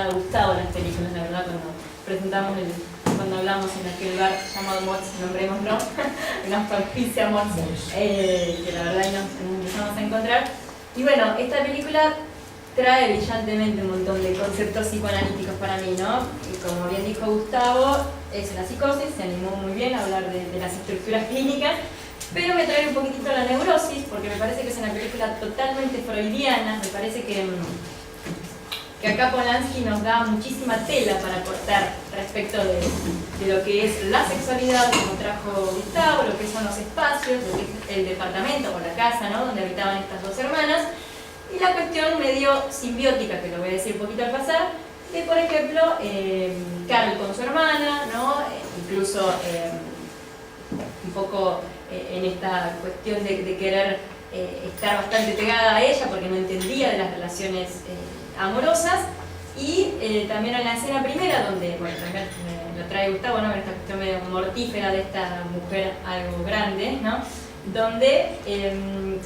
emocionado a Gustavo las películas, la verdad, cuando hablamos en aquel bar llamado Mods, nombrémoslo, una franquicia Mods, que la verdad nos empezamos a encontrar. Y bueno, esta película trae brillantemente un montón de conceptos psicoanalíticos para mí, ¿no? Y como bien dijo Gustavo, es una psicosis, se animó muy bien a hablar de las estructuras clínicas, pero me trae un poquitito la neurosis, porque me parece que es una película totalmente freudiana. Me parece que acá Polanski nos da muchísima tela para cortar respecto de lo que es la sexualidad, como trajo Gustavo, lo que son los espacios, lo que es el departamento o la casa, ¿no?, donde habitaban estas dos hermanas, y la cuestión medio simbiótica, que lo voy a decir un poquito al pasar, de, por ejemplo, Carl con su hermana, ¿no?, incluso un poco en esta cuestión de querer estar bastante pegada a ella porque no entendía de las relaciones amorosas, y también en la escena primera, donde, bueno, también lo trae Gustavo, ¿no?, esta cuestión medio mortífera de esta mujer algo grande, ¿no?, donde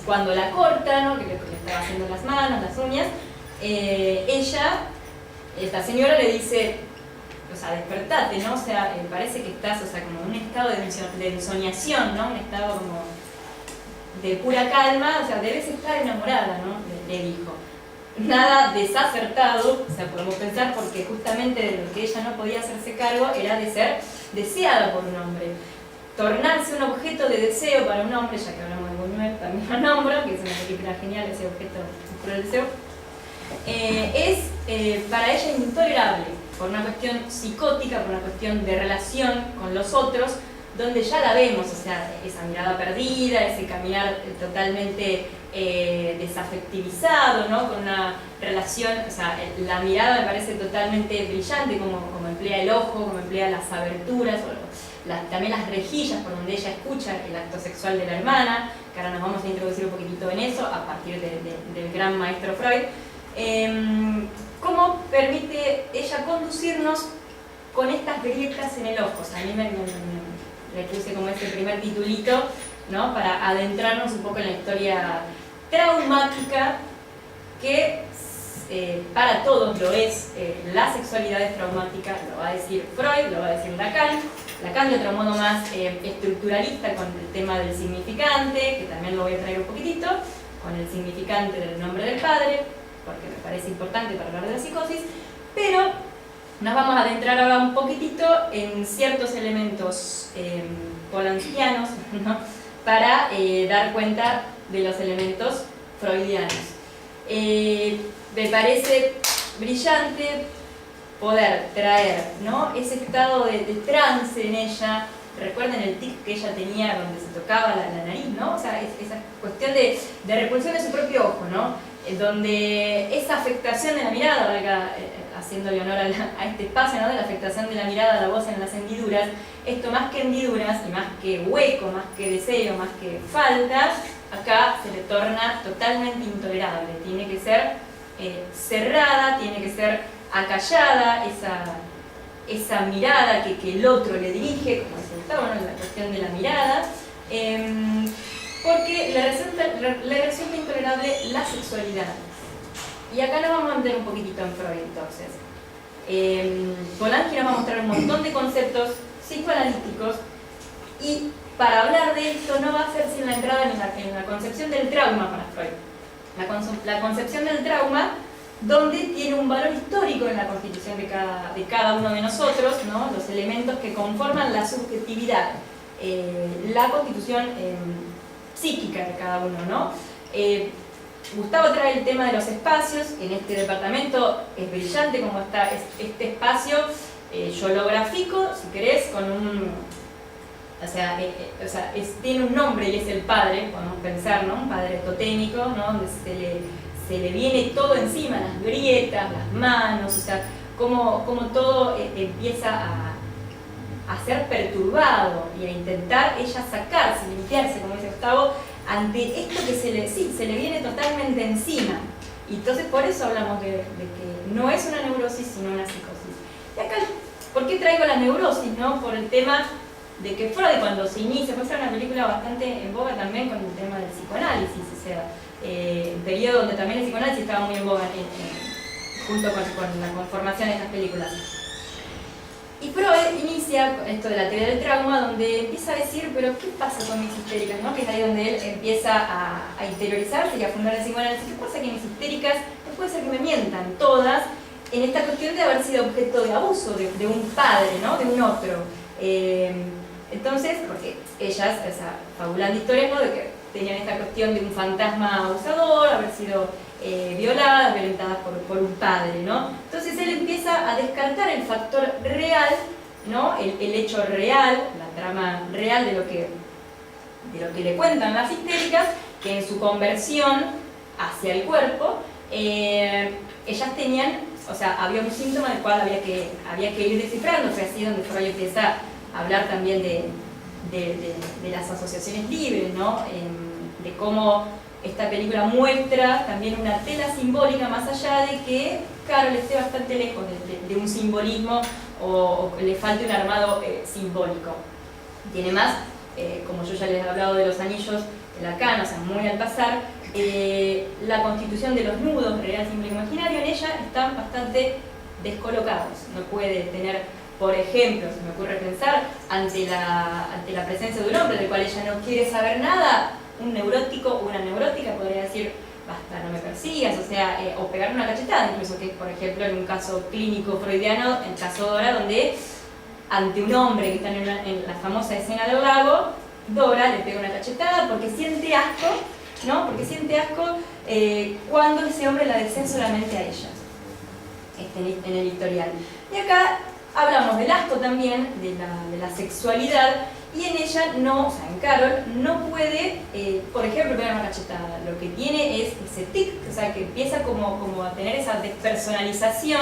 cuando la corta, ¿no?, que le estaba haciendo las manos, las uñas, esta señora le dice, o sea, despertate, ¿no? O sea, parece que estás, o sea, como en un estado de ensoñación, ¿no? Un estado como de pura calma, o sea, debes estar enamorada, ¿no?, le dijo. Nada desacertado, o sea, podemos pensar, porque justamente de lo que ella no podía hacerse cargo era de ser deseada por un hombre. Tornarse un objeto de deseo para un hombre, ya que hablamos de Buñuel, también lo nombro, que es una película genial, ese objeto por el deseo, es para ella intolerable, por una cuestión psicótica, por una cuestión de relación con los otros, donde ya la vemos, o sea, esa mirada perdida, ese caminar totalmente desafectivizado, ¿no?, con una relación, o sea, la mirada me parece totalmente brillante, como emplea el ojo, como emplea las aberturas, también las rejillas por donde ella escucha el acto sexual de la hermana, que ahora nos vamos a introducir un poquitito en eso, a partir del gran maestro Freud. Cómo permite ella conducirnos con estas grietas en el ojo. O sea, a mí le puse como ese primer titulito, ¿no?, para adentrarnos un poco en la historia traumática que para todos lo es. La sexualidad es traumática, lo va a decir Freud, lo va a decir Lacan de otro modo más estructuralista, con el tema del significante, que también lo voy a traer un poquitito, con el significante del nombre del padre, porque me parece importante para hablar de la psicosis, pero nos vamos a adentrar ahora un poquitito en ciertos elementos polanskianos, ¿no?, para dar cuenta de los elementos freudianos. Me parece brillante poder traer, ¿no?, ese estado de trance en ella. Recuerden el tic que ella tenía donde se tocaba la nariz, ¿no? O sea, esa cuestión de repulsión de su propio ojo, ¿no?, donde esa afectación de la mirada, valga, haciéndole honor a este espacio, ¿no?, de la afectación de la mirada, la voz en las hendiduras, esto más que hendiduras y más que hueco, más que deseo, más que falta, acá se le torna totalmente intolerable. Tiene que ser cerrada, tiene que ser acallada, esa mirada que el otro le dirige, como se Gustavo, ¿no?, la cuestión de la mirada, porque le resulta intolerable la sexualidad. Y acá nos vamos a meter un poquitito en Freud, entonces. Polanski nos va a mostrar un montón de conceptos psicoanalíticos, y para hablar de esto no va a ser sin la entrada en la concepción del trauma para Freud. La concepción del trauma, donde tiene un valor histórico en la constitución de cada uno de nosotros, ¿no?, los elementos que conforman la subjetividad, la constitución psíquica de cada uno, ¿no? Gustavo trae el tema de los espacios. En este departamento es brillante como está este espacio. Yo lo grafico, si querés, con un... tiene un nombre y es el padre, podemos pensar, ¿no?, un padre totémico, ¿no?, donde se le viene todo encima, las grietas, las manos, o sea, como todo empieza a ser perturbado y a intentar ella sacarse, limpiarse, como dice Gustavo, ante esto que se le viene totalmente encima. Y entonces por eso hablamos de que no es una neurosis sino una psicosis. Y acá, ¿por qué traigo la neurosis, no? Por el tema de que Freud, cuando se inicia, fue una película bastante en boga también con el tema del psicoanálisis, o sea, un periodo donde también el psicoanálisis estaba muy en boga junto con la conformación de estas películas. Y Freud inicia esto de la teoría del trauma, donde empieza a decir, pero ¿qué pasa con mis histéricas? ¿No? Que es ahí donde él empieza a interiorizarse y a fundar el psicoanálisis. ¿Qué pasa que mis histéricas no puede ser que me mientan todas en esta cuestión de haber sido objeto de abuso de un padre, ¿no? De un otro? Entonces, porque ellas, o sea, fabulando historias, ¿no? De que tenían esta cuestión de un fantasma abusador, haber sido violadas, violentadas por un padre, ¿no? Entonces él empieza a descartar el factor real, ¿no? El hecho real, la trama real de lo que le cuentan las histéricas, que en su conversión hacia el cuerpo, ellas tenían, o sea, había un síntoma del cual había que ir descifrando. Fue así donde Freud empieza a hablar también de las asociaciones libres, ¿no? De cómo esta película muestra también una tela simbólica, más allá de que Carol esté bastante lejos de un simbolismo o le falte un armado simbólico. Tiene más, como yo ya les he hablado de los anillos de Lacan, o sea, muy al pasar, la constitución de los nudos, real, simbólico, imaginario, en ella están bastante descolocados. No puede tener, por ejemplo, se me ocurre pensar, ante la presencia de un hombre del cual ella no quiere saber nada, un neurótico o una neurótica podría decir, basta, no me persigas, o sea, o pegar una cachetada, incluso, que por ejemplo en un caso clínico freudiano, el caso Dora, donde ante un hombre que está en la famosa escena del lago, Dora le pega una cachetada porque siente asco, ¿no? Porque siente asco cuando ese hombre la desea solamente a ella, en el historial. Y acá hablamos del asco también, de la sexualidad, y en ella no, o sea, en Carol, no puede, por ejemplo, pegar una cachetada. Lo que tiene es ese tic, o sea, que empieza como a tener esa despersonalización,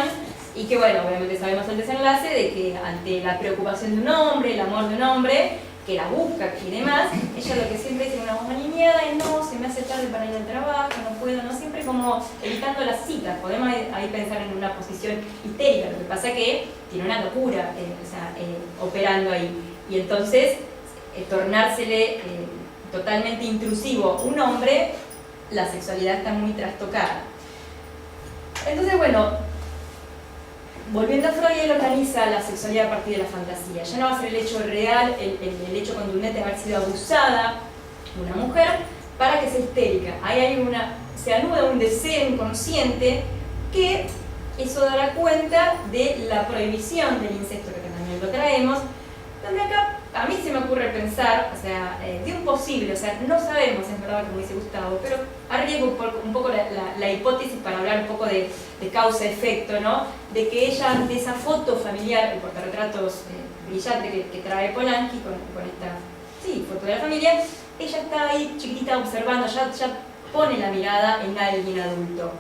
y que, bueno, obviamente sabemos el desenlace de que ante la preocupación de un hombre, el amor de un hombre, que la busca y demás, ella lo que siempre dice una voz alineada es no, se me hace tarde para ir al trabajo, no puedo, no, siempre como evitando las citas. Podemos ahí pensar en una posición histérica, lo que pasa es que tiene una locura, o sea, operando ahí. Y entonces, tornársele totalmente intrusivo un hombre, la sexualidad está muy trastocada. Entonces, bueno, volviendo a Freud, él organiza la sexualidad a partir de la fantasía. Ya no va a ser el hecho real, el hecho contundente de haber sido abusada una mujer para que sea histérica. Ahí se anuda un deseo inconsciente que eso dará cuenta de la prohibición del incesto, que también lo traemos, donde acá a mí se me ocurre pensar, o sea, de un posible, o sea, no sabemos, es verdad, como dice Gustavo, pero arriesgo un poco la hipótesis para hablar un poco de causa-efecto, ¿no? De que ella, ante esa foto familiar, el portarretratos brillante que trae Polanski con esta foto de la familia, ella está ahí chiquitita observando, ya pone la mirada en alguien adulto,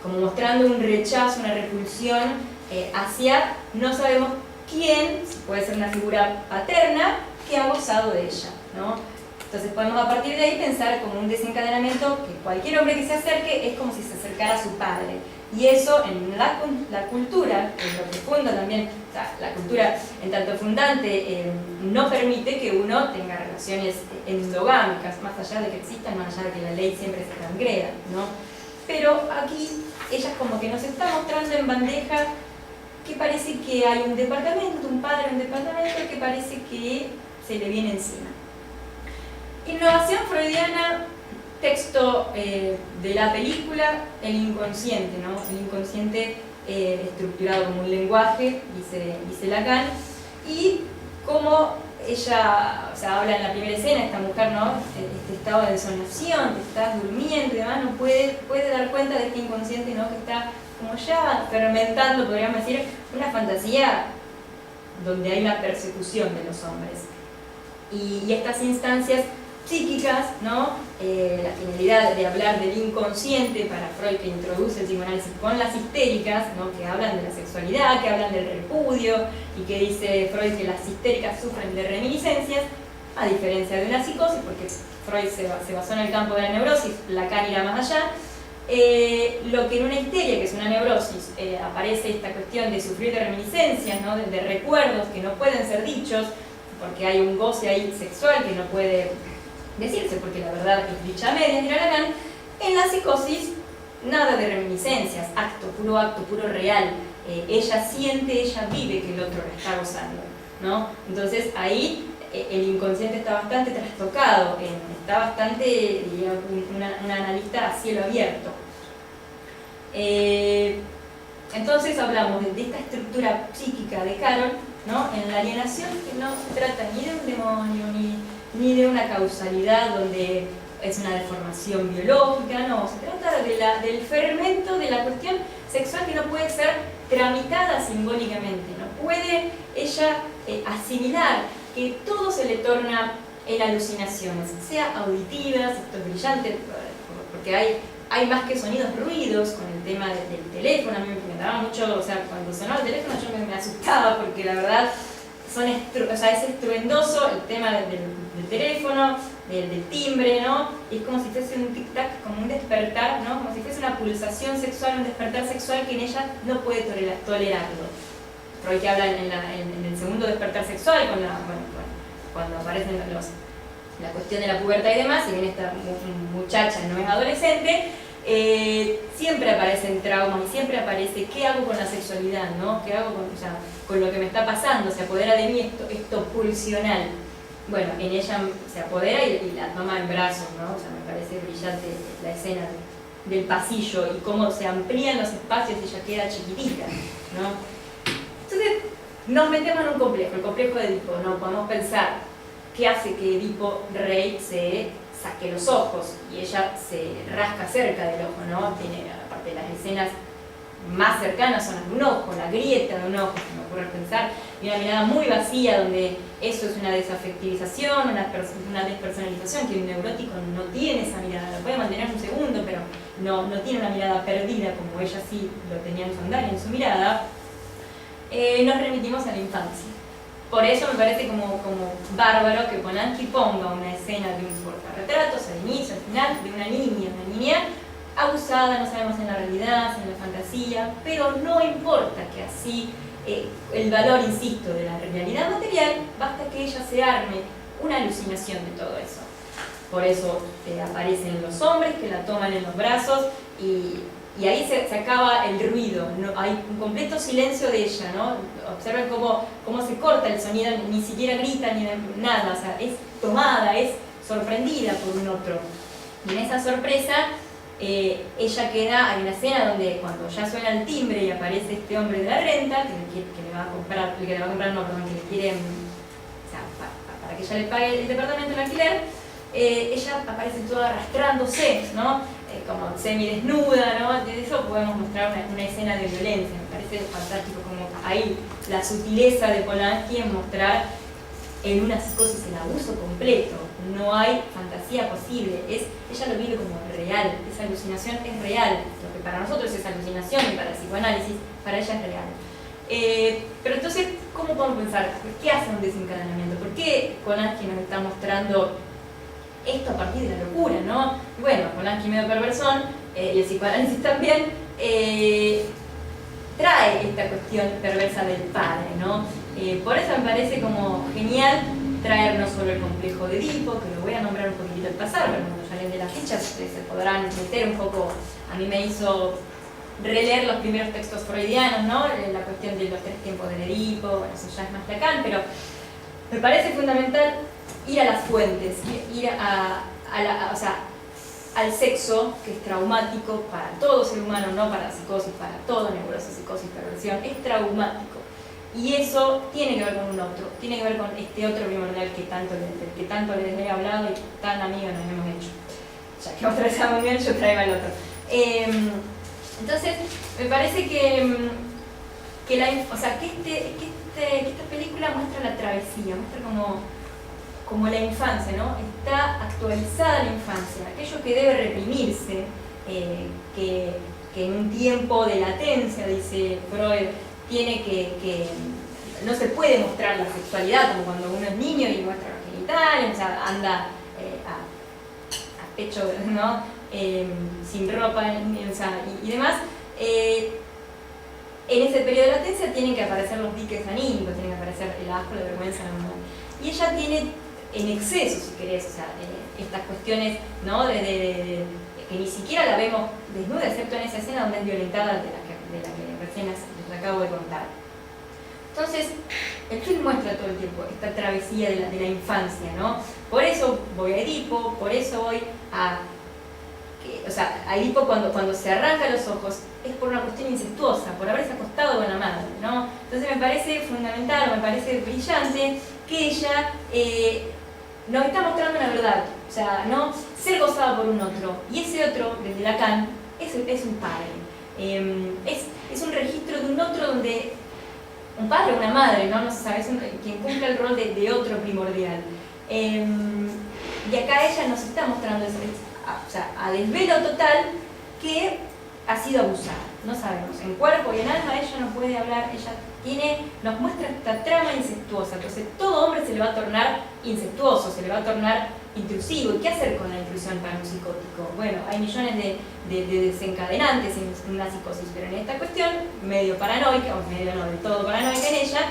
como mostrando un rechazo, una repulsión hacia, no sabemos quién, puede ser una figura paterna, que ha abusado de ella, ¿no? Entonces podemos a partir de ahí pensar como un desencadenamiento que cualquier hombre que se acerque es como si se acercara a su padre. Y eso en la cultura, en lo profundo también, o sea, la cultura en tanto fundante no permite que uno tenga relaciones endogámicas, más allá de que existan, más allá de que la ley siempre se transgreda, ¿no? Pero aquí ella como que nos está mostrando en bandeja que parece que hay un departamento, un padre en un departamento que parece que se le viene encima. Innovación freudiana, texto de la película, el inconsciente, ¿no? El inconsciente estructurado como un lenguaje, dice Lacan, y cómo ella, o sea, habla en la primera escena, esta mujer, ¿no? Este estado de desolación, que estás durmiendo y demás, no puede dar cuenta de este inconsciente, ¿no? Que está como ya fermentando, podríamos decir, una fantasía donde hay una persecución de los hombres. Y estas instancias psíquicas, ¿no? La finalidad de hablar del inconsciente para Freud, que introduce el psicoanálisis con las histéricas, ¿no? Que hablan de la sexualidad, que hablan del repudio, y que dice Freud que las histéricas sufren de reminiscencias, a diferencia de una psicosis, porque Freud se basó en el campo de la neurosis, Lacan irá más allá. Lo que en una histeria, que es una neurosis, aparece esta cuestión de sufrir de reminiscencias, ¿no? de recuerdos que no pueden ser dichos, porque hay un goce ahí sexual que no puede decirse, porque la verdad es dicha a medias, dirá Lacan. En la psicosis nada de reminiscencias, acto, puro real. Ella siente, ella vive que el otro la está gozando, ¿no? Entonces ahí el inconsciente está bastante trastocado, está bastante, digamos, una analista a cielo abierto. Entonces hablamos de esta estructura psíquica de Carol, ¿no? En la alienación, que no se trata ni de un demonio, ni de una causalidad donde es una deformación biológica, no, se trata del fermento de la cuestión sexual que no puede ser tramitada simbólicamente, no puede ella asimilar que todo se le torna en alucinaciones, sea auditivas, esto es brillante, porque hay más que sonidos, ruidos con el tema del teléfono. A mí me daba mucho, o sea, cuando sonaba el teléfono yo me asustaba porque la verdad es estruendoso el tema del teléfono, del timbre, ¿no? Y es como si fuese un tic-tac, como un despertar, ¿no? Como si fuese una pulsación sexual, un despertar sexual que en ella no puede tolerarlo. Freud que habla en el segundo despertar sexual, cuando aparecen la cuestión de la pubertad y demás, y bien esta muchacha no es adolescente, siempre aparecen traumas y siempre aparece qué hago con la sexualidad, ¿no? ¿Qué hago con lo que me está pasando? Se apodera de mí esto pulsional. Bueno, en ella se apodera y la toma en brazos, ¿no? O sea, me parece brillante la escena del pasillo y cómo se amplían los espacios y ella queda chiquitita, ¿no? Entonces, nos metemos en un complejo, el complejo de Edipo, ¿no? Podemos pensar qué hace que Edipo Rey se saque los ojos y ella se rasca cerca del ojo, ¿no? Tiene, aparte, las escenas más cercanas son las de un ojo, la grieta de un ojo, se me ocurre pensar, y una mirada muy vacía donde eso es una desafectivización, una despersonalización, que un neurótico no tiene esa mirada, la puede mantener un segundo, pero no tiene una mirada perdida como ella sí lo tenía en Sondheim en su mirada. Nos remitimos a la infancia. Por eso me parece como bárbaro que Polanski ponga una escena de un portarretratos al inicio, al final, de una niña abusada, no sabemos en la realidad, en la fantasía, pero no importa que así el valor, insisto, de la realidad material, basta que ella se arme una alucinación de todo eso. Por eso aparecen los hombres que la toman en los brazos y ahí se acaba el ruido, no, hay un completo silencio de ella, ¿no? Observen cómo se corta el sonido, ni siquiera grita ni nada, o sea, es tomada, es sorprendida por un otro. Y en esa sorpresa, ella queda, hay una escena donde cuando ya suena el timbre y aparece este hombre de la renta, que le va a comprar, que le quiere, o sea, para que ella le pague el departamento de alquiler, ella aparece toda arrastrándose, ¿no? Como semidesnuda, ¿no? De eso podemos mostrar una escena de violencia. Me parece fantástico como ahí la sutileza de Polanski en mostrar en una psicosis el abuso completo. No hay fantasía posible, ella lo vive como real, esa alucinación es real. Lo que para nosotros es alucinación y para el psicoanálisis, para ella es real. Pero entonces, ¿cómo podemos pensar? ¿Qué hace un desencadenamiento? ¿Por qué Polanski nos está mostrando esto a partir de la locura, ¿no? Bueno, Polanski medio perversón, y el psicoanálisis también, trae esta cuestión perversa del padre, ¿no? Por eso me parece como genial traer no solo el complejo de Edipo, que lo voy a nombrar un poquitito al pasar, pero cuando ya les dé las fichas se podrán meter un poco. A mí me hizo releer los primeros textos freudianos, ¿no? La cuestión de los 3 tiempos del Edipo, bueno, eso ya es más Lacan, pero me parece fundamental ir a las fuentes, ir al sexo, que es traumático para todo ser humano, no para la psicosis, para toda neurosis, psicosis, perversión, es traumático. Y eso tiene que ver con un otro, tiene que ver con este otro primordial que tanto les he hablado y tan amigos nos hemos hecho. Ya que otra vez muy bien, yo traigo al otro. Entonces, me parece que esta película muestra la travesía, muestra como la infancia, ¿no? Está actualizada la infancia, aquello que debe reprimirse, que en un tiempo de latencia, dice Freud, tiene que no se puede mostrar la sexualidad como cuando uno es niño y muestra los genitales, o sea, anda a pecho, ¿no? Sin ropa, y demás. En ese periodo de latencia tienen que aparecer los diques anímicos, tienen que aparecer el asco, la vergüenza, la humor. Y ella tiene en exceso, si querés, o sea, estas cuestiones, ¿no? que ni siquiera la vemos desnuda, excepto en esa escena donde es violentada de la que recién les acabo de contar. Entonces, el film muestra todo el tiempo esta travesía de la infancia, ¿no? Por eso voy a Edipo, por eso voy a... O sea, a Edipo cuando se arranca los ojos es por una cuestión incestuosa, por haberse acostado con la madre, ¿no? Entonces me parece fundamental, me parece brillante que ella nos está mostrando la verdad, o sea, no ser gozado por un otro, y ese otro, desde Lacan, es un padre. Es un registro de un otro donde un padre o una madre, no se sabe, quien cumple el rol de otro primordial. Y acá ella nos está mostrando eso, o sea, a desvelo total, que ha sido abusada. No sabemos, en cuerpo y en alma ella no puede hablar, ella nos muestra esta trama incestuosa. Entonces todo hombre se le va a tornar incestuoso, se le va a tornar intrusivo. ¿Y qué hacer con la intrusión para un psicótico? Bueno, hay millones de desencadenantes en una psicosis, pero en esta cuestión, medio paranoica, o medio no del todo paranoica en ella,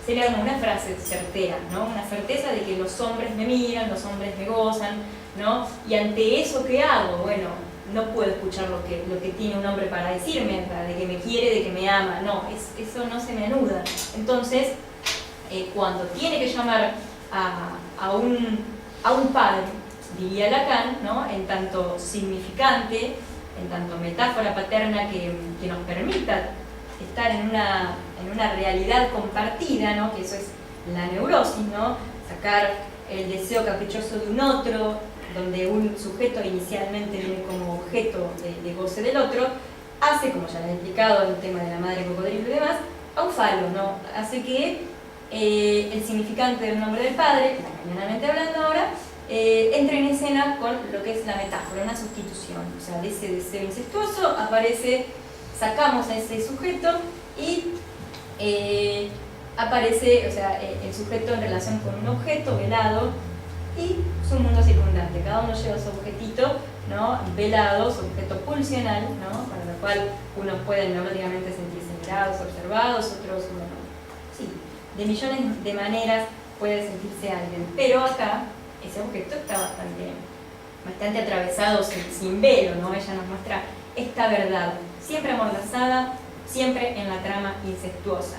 se le arma una frase certera, ¿no? Una certeza de que los hombres me miran, los hombres me gozan, ¿no? Y ante eso, ¿qué hago? Bueno, no puedo escuchar lo que tiene un hombre para decirme, de que me quiere, de que me ama, no, eso no se me anuda. Entonces, cuando tiene que llamar a un padre, diría Lacan, ¿no? En tanto significante, en tanto metáfora paterna que nos permita estar en una realidad compartida, ¿no? Que eso es la neurosis, ¿no? Sacar el deseo caprichoso de un otro, donde un sujeto inicialmente viene como objeto de goce del otro, hace, como ya les he explicado en el tema de la madre cocodrilo y demás, a un falo, ¿no? Hace que el significante del nombre del padre, lacanianamente hablando ahora, entre en escena con lo que es la metáfora, una sustitución. O sea, de ese deseo incestuoso sacamos a ese sujeto y aparece, o sea, el sujeto en relación con un objeto velado y su mundo circundante. Cada uno lleva su objetito, ¿no? Velado, su objeto pulsional, ¿no? Para lo cual unos pueden neuróticamente sentirse mirados, observados, otros, bueno, sí, de millones de maneras puede sentirse alguien. Pero acá ese objeto está bastante atravesado, sin velo, ¿no? Ella nos muestra esta verdad, siempre amordazada, siempre en la trama incestuosa.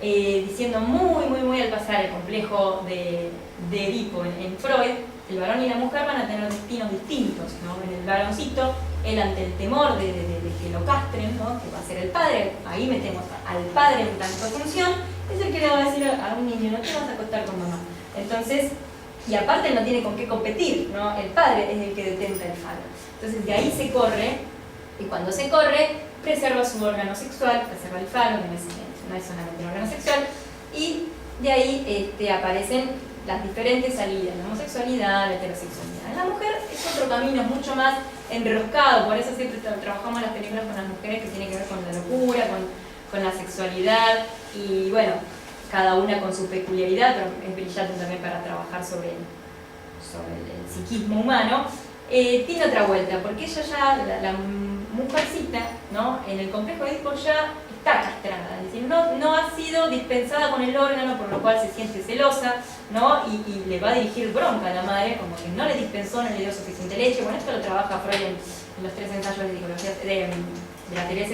Diciendo muy al pasar el complejo de Edipo en Freud, el varón y la mujer van a tener destinos distintos, ¿no? En el varoncito, él ante el temor de que lo castren, ¿no? Que va a ser el padre, ahí metemos al padre en tanto función, es el que le va a decir a un niño, no te vas a acostar con mamá. Entonces, y aparte no tiene con qué competir, ¿no? El padre es el que detenta el falo. Entonces de ahí se corre, y cuando se corre, preserva su órgano sexual, preserva el falo, que no es solamente un órgano sexual, y de ahí aparecen las diferentes salidas, la homosexualidad, la heterosexualidad. En la mujer es otro camino, es mucho más enroscado, por eso siempre trabajamos las películas con las mujeres que tienen que ver con la locura, con la sexualidad, y bueno, cada una con su peculiaridad, pero es brillante también para trabajar sobre el psiquismo humano. Tiene otra vuelta, porque ella ya, la mujercita, ¿no? En el complejo de Edipo ya está castrada, es decir, no ha sido dispensada con el órgano, por lo cual se siente celosa, ¿no? Y le va a dirigir bronca a la madre, como que no le dispensó, no le dio suficiente leche. Bueno, esto lo trabaja Freud en los 3 ensayos de psicología de la teoría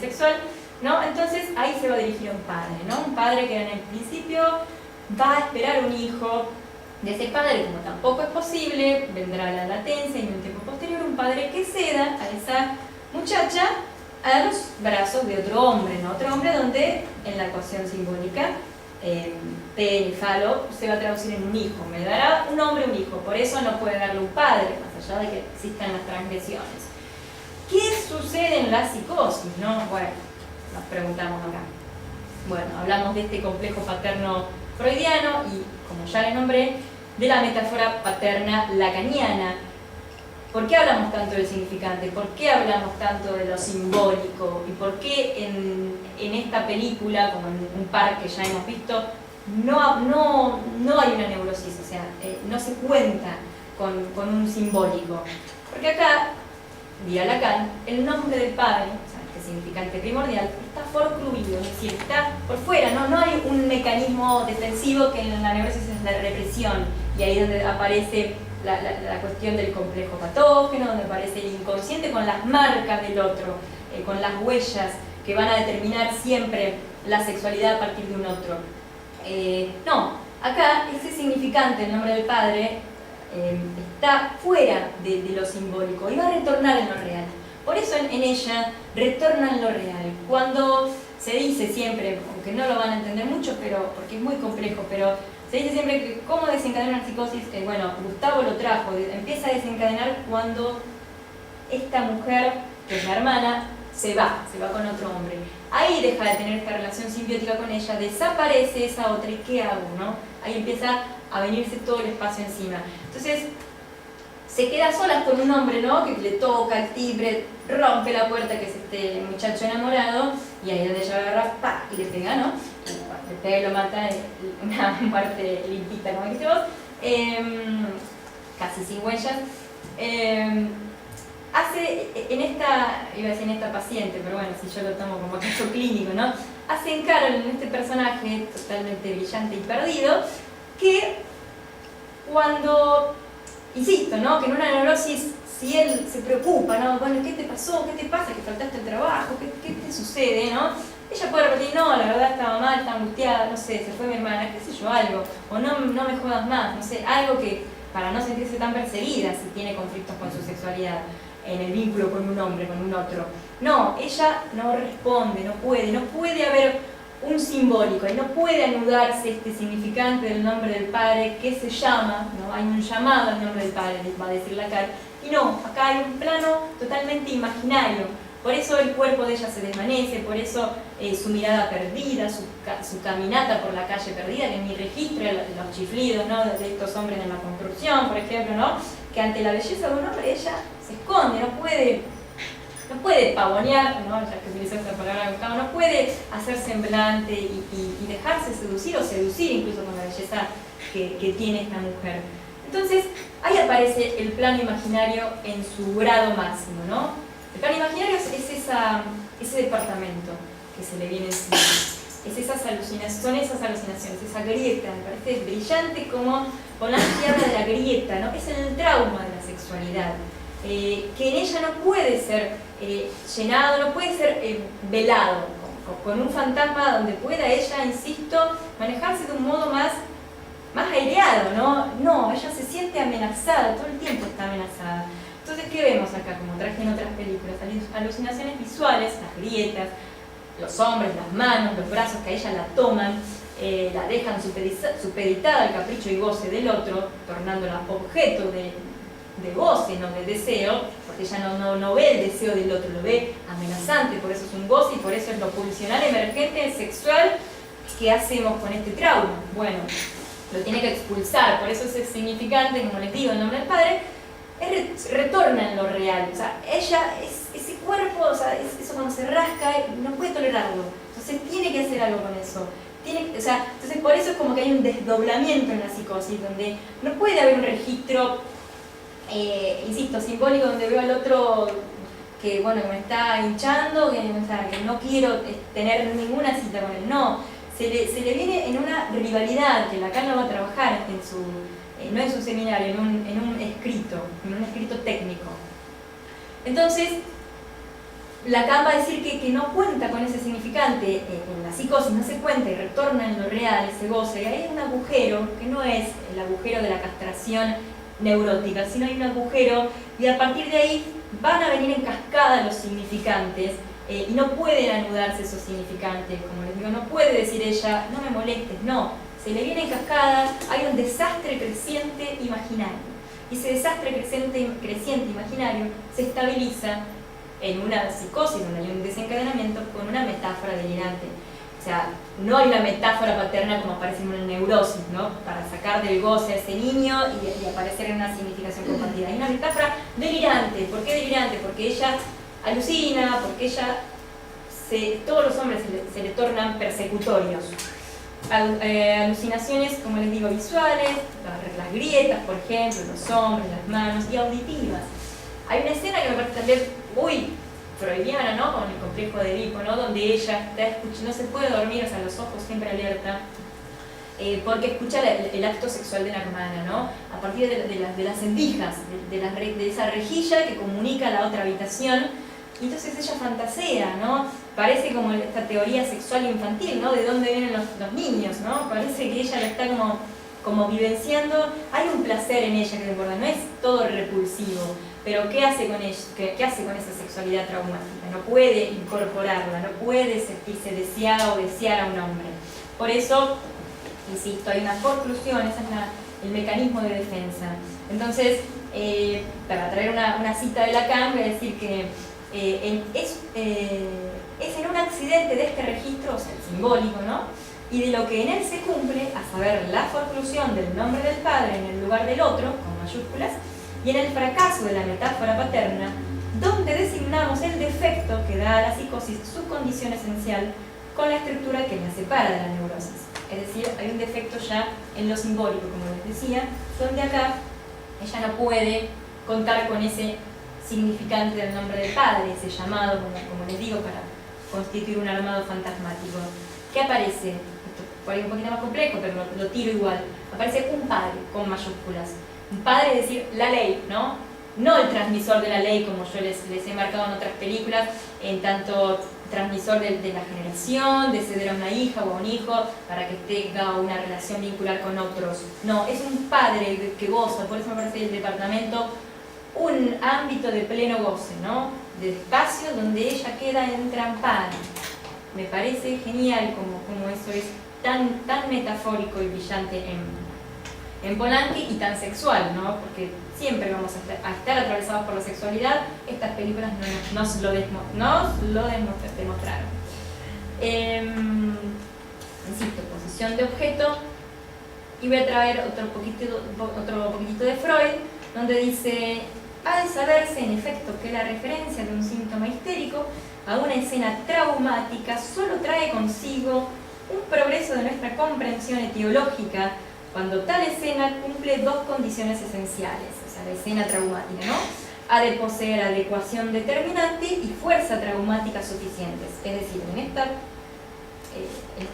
sexual, ¿no? Entonces ahí se va a dirigir a un padre, ¿no? Un padre que en el principio va a esperar un hijo. De ese padre, como tampoco es posible, vendrá la latencia y en un tiempo posterior un padre que ceda a esa muchacha a los brazos de otro hombre, ¿no? Otro hombre donde en la ecuación simbólica pene y falo se va a traducir en un hijo. Me dará un hombre un hijo, por eso no puede darle un padre, más allá de que existan las transgresiones. ¿Qué sucede en la psicosis, no? Bueno, nos preguntamos acá. Bueno, hablamos de este complejo paterno freudiano y, como ya le nombré, de la metáfora paterna lacaniana. ¿Por qué hablamos tanto del significante? ¿Por qué hablamos tanto de lo simbólico? ¿Y por qué en esta película, como en un par que ya hemos visto, no hay una neurosis? O sea, no se cuenta con un simbólico. Porque acá, dirá Lacan, el nombre del padre, o sea, este significante primordial, está forcluido, es decir, está por fuera, no hay un mecanismo defensivo que en la neurosis es la represión, y ahí es donde aparece la cuestión del complejo patógeno, donde aparece el inconsciente con las marcas del otro, con las huellas que van a determinar siempre la sexualidad a partir de un otro. No, acá ese significante, el nombre del padre, está fuera de lo simbólico y va a retornar en lo real. Por eso en ella retorna en lo real. Cuando se dice siempre, aunque no lo van a entender mucho, pero porque es muy complejo, pero se dice siempre que cómo desencadenar una psicosis, bueno, Gustavo lo trajo, empieza a desencadenar cuando esta mujer, que es la hermana, se va con otro hombre. Ahí deja de tener esta relación simbiótica con ella, desaparece esa otra, ¿y qué hago, no? Ahí empieza a venirse todo el espacio encima. Entonces, se queda sola con un hombre, ¿no? Que le toca el timbre, rompe la puerta, que es este muchacho enamorado, y ahí es donde ella agarra, ¡pa! Y le pega, ¿no? Le pega y lo mata, una muerte limpita, como dijiste vos, casi sin huellas. Hace en esta, iba a decir en esta paciente, pero bueno, si yo lo tomo como caso clínico, ¿no? Hace en Carol, en este personaje totalmente brillante y perdido, que cuando, insisto, ¿no? Que en una neurosis, si él se preocupa, ¿no? Bueno, ¿qué te pasó? ¿Qué te pasa? ¿Que faltaste el trabajo? ¿Qué te sucede? ¿No? Ella puede repetir, no, la verdad estaba mal, estaba angustiada, no sé, se fue mi hermana, qué sé yo, algo. O no me jodas más, no sé, algo que para no sentirse tan perseguida si tiene conflictos con su sexualidad, en el vínculo con un hombre, con un otro. No, ella no responde, no puede haber un simbólico, y no puede anudarse este significante del nombre del padre que se llama, ¿no? Hay un llamado al nombre del padre, va a decir Lacan, y no, acá hay un plano totalmente imaginario. Por eso el cuerpo de ella se desvanece, por eso su mirada perdida, su caminata por la calle perdida, que ni registra los chiflidos, ¿no? De estos hombres en la construcción, por ejemplo, ¿no? Que ante la belleza de un hombre ella se esconde, no puede pavonear, ¿no? Ya que utilizó esta palabra Gustavo, no puede hacer semblante y dejarse seducir o seducir incluso con la belleza que tiene esta mujer. Entonces, ahí aparece el plano imaginario en su grado máximo, ¿no? El plano imaginario es ese departamento que se le viene encima, son esas alucinaciones, esa grieta, me parece brillante como Polanski habla de la grieta, ¿no? Es el trauma de la sexualidad, que en ella no puede ser llenado, no puede ser velado, con un fantasma donde pueda ella, insisto, manejarse de un modo más aireado, ¿no? No, ella se siente amenazada, todo el tiempo está amenazada. Entonces, ¿qué vemos acá? Como traje en otras películas, alucinaciones visuales, las grietas, los hombres, las manos, los brazos que a ella la toman, la dejan supeditada al capricho y goce del otro, tornándola objeto de goce, no de deseo, porque ella no ve el deseo del otro, lo ve amenazante, por eso es un goce y por eso es lo pulsional emergente sexual. ¿Qué hacemos con este trauma? Bueno, lo tiene que expulsar, por eso ese significante, como les digo, el nombre del padre, retorna en lo real. O sea, ella, ese cuerpo, o sea, eso cuando se rasca, no puede tolerarlo. Entonces tiene que hacer algo con eso. Entonces por eso es como que hay un desdoblamiento en la psicosis, donde no puede haber un registro, insisto, simbólico, donde veo al otro que, bueno, me está hinchando, que no quiero tener ninguna cita con él. No, se le viene en una rivalidad que Lacan lo va a trabajar no en su seminario, en un escrito técnico. Entonces, Lacan va a decir que no cuenta con ese significante, en la psicosis no se cuenta y retorna en lo real ese goce, y hay un agujero que no es el agujero de la castración neurótica, sino hay un agujero, y a partir de ahí van a venir en cascada los significantes, y no pueden anudarse esos significantes, como les digo, no puede decir ella, no me molestes, no. Se le viene en cascada, hay un desastre creciente imaginario. Y ese desastre creciente imaginario se estabiliza en una psicosis donde hay un desencadenamiento con una metáfora delirante. O sea, no hay una metáfora paterna como aparece en una neurosis, ¿no? Para sacar del goce a ese niño y aparecer en una significación compartida. Hay una metáfora delirante. ¿Por qué delirante? Porque ella alucina, porque ella todos los hombres se le tornan persecutorios. Alucinaciones, como les digo, visuales, las grietas, por ejemplo, los hombres, las manos, y auditivas. Hay una escena que me parece también muy freudiana, ¿no? Con el complejo de Edipo, ¿no? Donde ella está escuchando, no se puede dormir, o sea, los ojos siempre alerta, porque escucha el acto sexual de la hermana, ¿no? A partir de las rendijas, de esa rejilla que comunica a la otra habitación, y entonces ella fantasea, ¿no? Parece como esta teoría sexual infantil, ¿no? De dónde vienen los niños, ¿no? Parece que ella lo está como vivenciando. Hay un placer en ella que desborda, no es todo repulsivo, pero ¿qué hace con ella? ¿Qué hace con esa sexualidad traumática? No puede incorporarla, no puede sentirse deseada o desear a un hombre. Por eso, insisto, hay una forclusión, ese es el mecanismo de defensa. Entonces, para traer una cita de Lacan, voy a decir que es en un accidente de este registro, o sea, el simbólico, ¿no? Y de lo que en él se cumple, a saber, la forclusión del nombre del padre en el lugar del otro, con mayúsculas, y en el fracaso de la metáfora paterna, donde designamos el defecto que da a la psicosis su condición esencial con la estructura que la separa de la neurosis. Es decir, hay un defecto ya en lo simbólico, como les decía, donde acá ella no puede contar con ese significante del nombre del padre, ese llamado, como les digo, para constituir un armado fantasmático. ¿Qué aparece? Esto por ahí un poquito más complejo, pero lo tiro igual. Aparece un padre con mayúsculas. Un padre, es decir, la ley, ¿no? No el transmisor de la ley, como yo les he marcado en otras películas, en tanto transmisor de la generación, de ceder a una hija o a un hijo para que tenga una relación vincular con otros. No, es un padre que goza, por eso me parece el departamento un ámbito de pleno goce, ¿no? De espacio donde ella queda entrampada. Me parece genial como eso es tan metafórico y brillante en Polanyi y tan sexual, ¿no? Porque siempre vamos a estar atravesados por la sexualidad. Estas películas nos lo demostraron. Insisto, posición de objeto. Y voy a traer otro poquitito de Freud, donde dice: ha de saberse en efecto que la referencia de un síntoma histérico a una escena traumática solo trae consigo un progreso de nuestra comprensión etiológica cuando tal escena cumple dos condiciones esenciales, o sea, la escena traumática, ¿no? Ha de poseer adecuación determinante y fuerza traumática suficientes. Es decir, en esta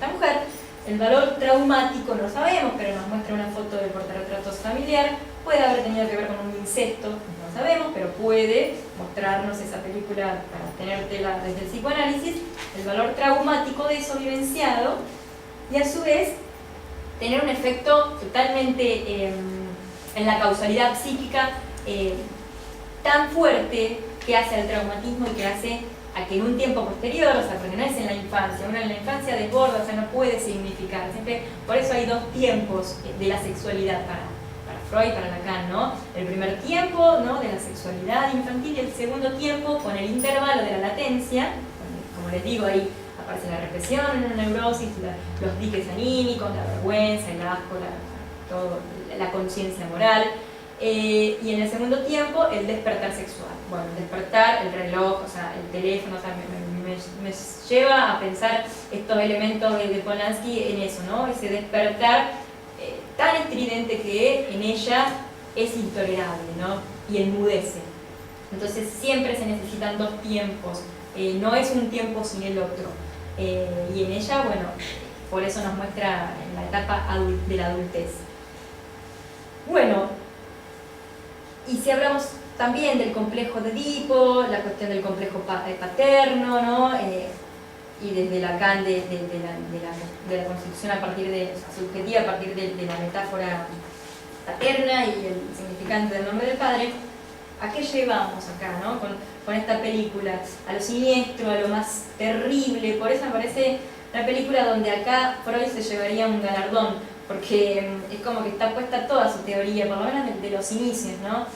mujer, el valor traumático no sabemos, pero nos muestra una foto de portarretratos familiar, puede haber tenido que ver con un incesto, no sabemos, pero puede mostrarnos esa película para tenértela desde el psicoanálisis, el valor traumático de eso vivenciado, y a su vez tener un efecto totalmente en la causalidad psíquica tan fuerte que hace al traumatismo y que hace a que en un tiempo posterior, o sea, porque no es en la infancia, uno en la infancia desborda, o sea, no puede significar, siempre, por eso hay dos tiempos de la sexualidad para Freud, para Lacan, ¿no? El primer tiempo, ¿no?, de la sexualidad infantil, y el segundo tiempo con el intervalo de la latencia, como les digo, ahí aparece la represión en la neurosis, los diques anímicos, la vergüenza, el asco, la conciencia moral, y en el segundo tiempo el despertar sexual. Bueno, el despertar, el reloj, o sea, el teléfono, o sea, me lleva a pensar estos elementos de Polanyi en eso, ¿no? Ese despertar tan estridente que en ella es intolerable, ¿no? Y enmudece. Entonces siempre se necesitan dos tiempos, no es un tiempo sin el otro. Y en ella, bueno, por eso nos muestra en la etapa de la adultez. Bueno, y si hablamos también del complejo de Edipo, la cuestión del complejo paterno, ¿no? Y desde Lacan de la construcción a partir de, o sea, subjetiva a partir de la metáfora paterna y el significante del nombre del padre, ¿a qué llevamos acá, ¿no? Con esta película? A lo siniestro, a lo más terrible. Por eso me parece una película donde acá Freud se llevaría un galardón, porque es como que está puesta toda su teoría, por lo menos de los inicios, ¿no?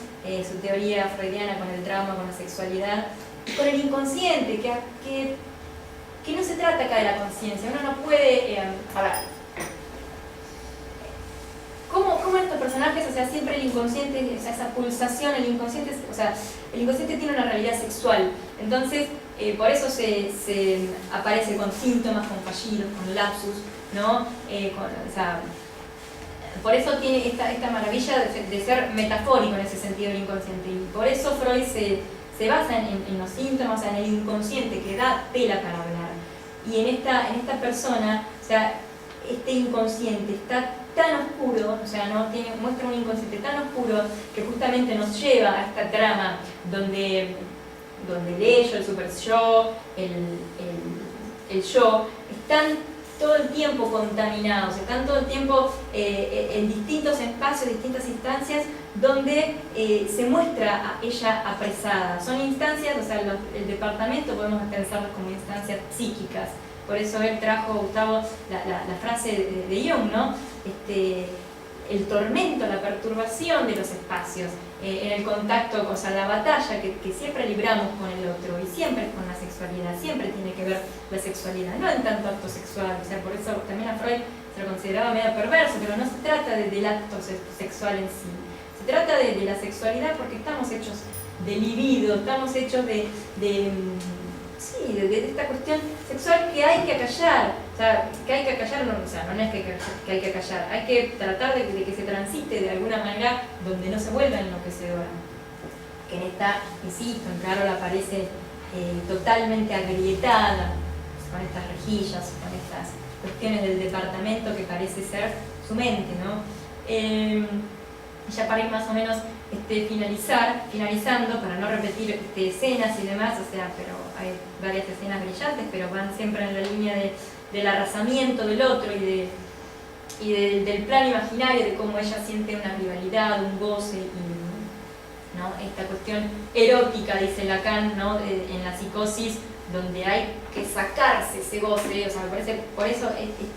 Su teoría freudiana con el trauma, con la sexualidad y con el inconsciente, que no se trata acá de la conciencia. Uno no puede, a ver, ¿cómo estos personajes, o sea, siempre el inconsciente, o sea, esa pulsación, el inconsciente tiene una realidad sexual, entonces por eso se aparece con síntomas, con fallidos, con lapsus, ¿no? O sea, por eso tiene esta maravilla de ser metafórico en ese sentido el inconsciente, y por eso Freud se basa en los síntomas, o sea, en el inconsciente que da tela para hablar. Y en esta persona, o sea, este inconsciente está tan oscuro, o sea, muestra un inconsciente tan oscuro que justamente nos lleva a esta trama donde el ello, el super yo, el yo, están todo el tiempo contaminados, están todo el tiempo en distintos espacios, distintas instancias donde se muestra a ella apresada. Son instancias, o sea, el departamento podemos pensarlos como instancias psíquicas. Por eso él trajo, Gustavo, la frase de Jung, ¿no? El tormento, la perturbación de los espacios, en el contacto, o sea, la batalla que siempre libramos con el otro, y siempre es con la sexualidad, siempre tiene que ver la sexualidad, no en tanto acto sexual, o sea, por eso también a Freud se lo consideraba medio perverso, pero no se trata del acto sexual en sí, se trata de la sexualidad porque estamos hechos de libido, estamos hechos de esta cuestión sexual que hay que acallar, o sea, que hay que acallar, no, o sea, no es que hay que acallar, hay que tratar de que se transite de alguna manera donde no se vuelva enloquecedora. Que en esta, insisto, en Carol aparece totalmente agrietada, con estas rejillas, con estas cuestiones del departamento que parece ser su mente, ¿no? Ya para ir más o menos finalizando, para no repetir escenas y demás, o sea, pero hay varias escenas brillantes, pero van siempre en la línea del arrasamiento del otro y del plano imaginario de cómo ella siente una rivalidad, un goce, y, ¿no? Esta cuestión erótica, dice Lacan, ¿no? En la psicosis, donde hay que sacarse ese goce, o sea, me parece, por eso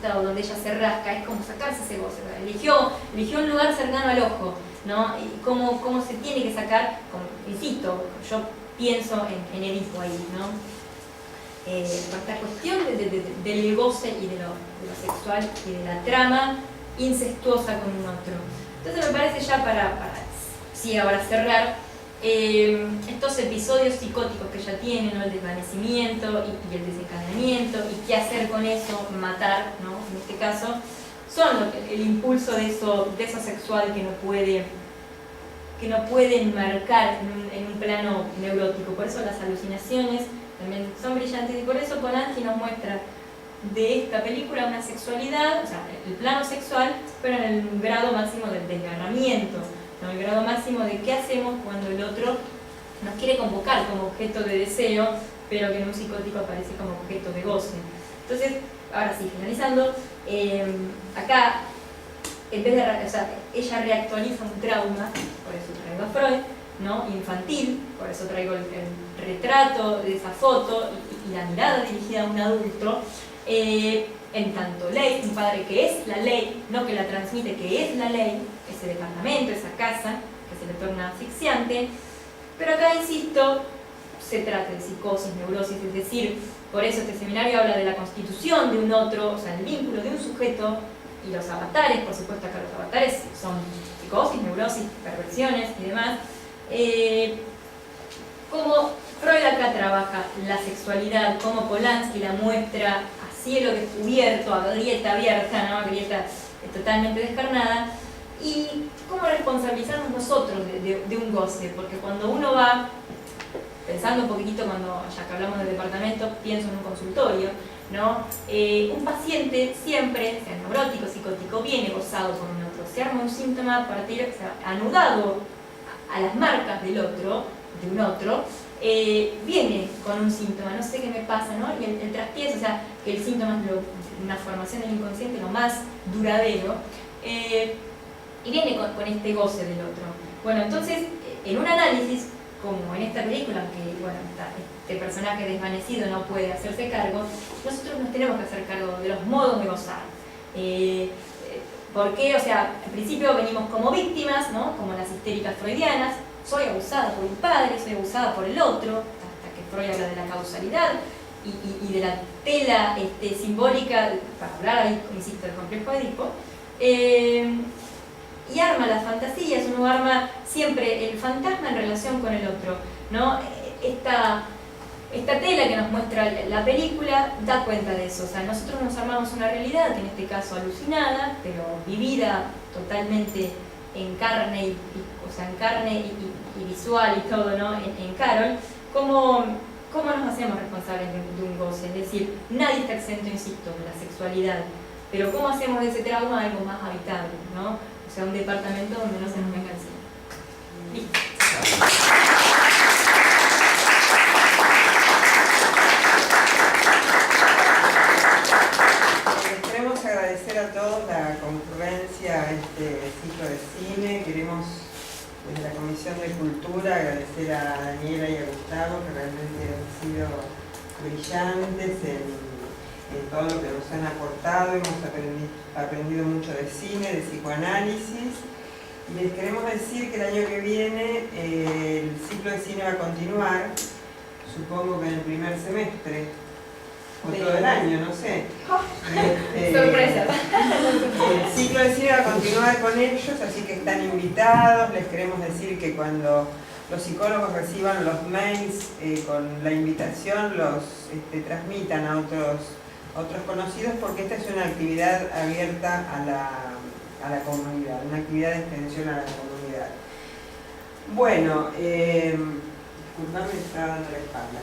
donde ella se rasca, es como sacarse ese goce, eligió un lugar cercano al ojo, ¿no? Y cómo se tiene que sacar, insisto, yo pienso en Edipo ahí, ¿no? Esta cuestión del goce y de lo sexual y de la trama incestuosa con un otro. Entonces me parece ya para cerrar, estos episodios psicóticos que ella tiene, ¿no? El desvanecimiento y el desencadenamiento, y qué hacer con eso, matar, ¿no? En este caso, son el impulso de eso sexual que no puede enmarcar en un plano neurótico. Por eso las alucinaciones también son brillantes, y por eso Polanski nos muestra de esta película una sexualidad, o sea, el plano sexual, pero en el grado máximo del desgarramiento, ¿no? El grado máximo de qué hacemos cuando el otro nos quiere convocar como objeto de deseo, pero que en un psicótico aparece como objeto de goce. Entonces, ahora sí, finalizando, acá, en vez de, o sea, ella reactualiza un trauma, por eso traigo a Freud, ¿no? Infantil, por eso traigo el retrato de esa foto y la mirada dirigida a un adulto, en tanto ley, un padre que es la ley, no que la transmite, que es la ley, ese departamento, esa casa, que se le torna asfixiante. Pero acá, insisto, se trata de psicosis, neurosis, es decir, por eso este seminario habla de la constitución de un otro, o sea, el vínculo de un sujeto y los avatares. Por supuesto acá los avatares son psicosis, neurosis, perversiones y demás. Como Freud acá trabaja la sexualidad, como Polanski la muestra a cielo descubierto, a grieta abierta, ¿no? A grieta totalmente descarnada, y cómo responsabilizarnos nosotros de un goce, porque cuando uno va, pensando un poquitito, ya que hablamos del departamento, pienso en un consultorio, ¿no? Un paciente siempre, sea neurótico, psicótico, viene gozado por un otro, se arma un síntoma a partir, o sea, anudado a las marcas del otro, de un otro, viene con un síntoma, no sé qué me pasa, ¿no? Y el traspiés, o sea, que el síntoma es una formación del inconsciente, lo más duradero, y viene con este goce del otro. Bueno, entonces, en un análisis, como en esta película, que bueno, este personaje desvanecido no puede hacerse cargo, nosotros nos tenemos que hacer cargo de los modos de gozar. Porque, o sea, en principio venimos como víctimas, ¿no? Como las histéricas freudianas, soy abusada por un padre, soy abusada por el otro, hasta que Freud habla de la causalidad y de la tela simbólica, para hablar ahí, insisto, del complejo de Edipo, y arma las fantasías, uno arma siempre el fantasma en relación con el otro, ¿no? Esta tela que nos muestra la película da cuenta de eso, o sea, nosotros nos armamos una realidad, que en este caso alucinada, pero vivida totalmente en carne, y visual y todo, ¿no? En Carol, ¿cómo nos hacemos responsables de un goce? Es decir, nadie está exento, insisto, de la sexualidad, pero ¿cómo hacemos de ese trauma algo más habitable, ¿no? O sea, un departamento donde no se nos venga encima. Listo. Queremos agradecer a todos la concurrencia a este ciclo de cine. Queremos, desde la Comisión de Cultura, agradecer a Daniela y a Gustavo, que realmente han sido brillantes en todo lo que nos han aportado. Hemos aprendido mucho de cine, de psicoanálisis. Y les queremos decir que el año que viene el ciclo de cine va a continuar, supongo que en el primer semestre, o todo el año, no sé. Sorpresa. El ciclo de cine va a continuar con ellos, así que están invitados. Les queremos decir que cuando los psicólogos reciban los mails con la invitación, los transmitan a otros conocidos, porque esta es una actividad abierta a la comunidad, una actividad de extensión a la comunidad. Bueno, disculpame, me estaba dando la espalda.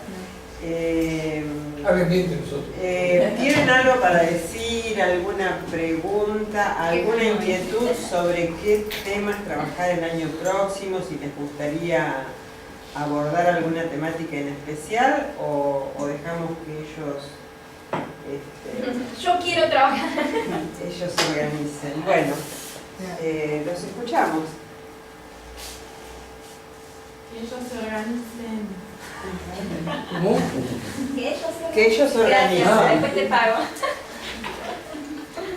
Hablen bien de nosotros. ¿Tienen algo para decir, alguna pregunta, alguna inquietud sobre qué temas trabajar el año próximo, si les gustaría abordar alguna temática en especial o dejamos que ellos Yo quiero trabajar. ellos se organicen? Bueno, los escuchamos. Que ellos se organicen. ¿Cómo? Que ellos se organicen. Gracias, después te pago.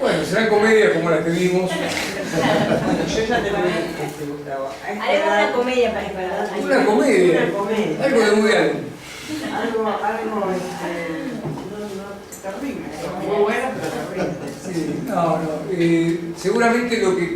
Bueno, será comedia como la que vimos. Bueno, yo ya te lo dije, Gustavo. A esta Haremos edad- una comedia para esperar. Una comedia. Una comedia. Algo de muy alto. Algo terrible. Muy bueno, pero terrible. Sí, no, no. Seguramente lo que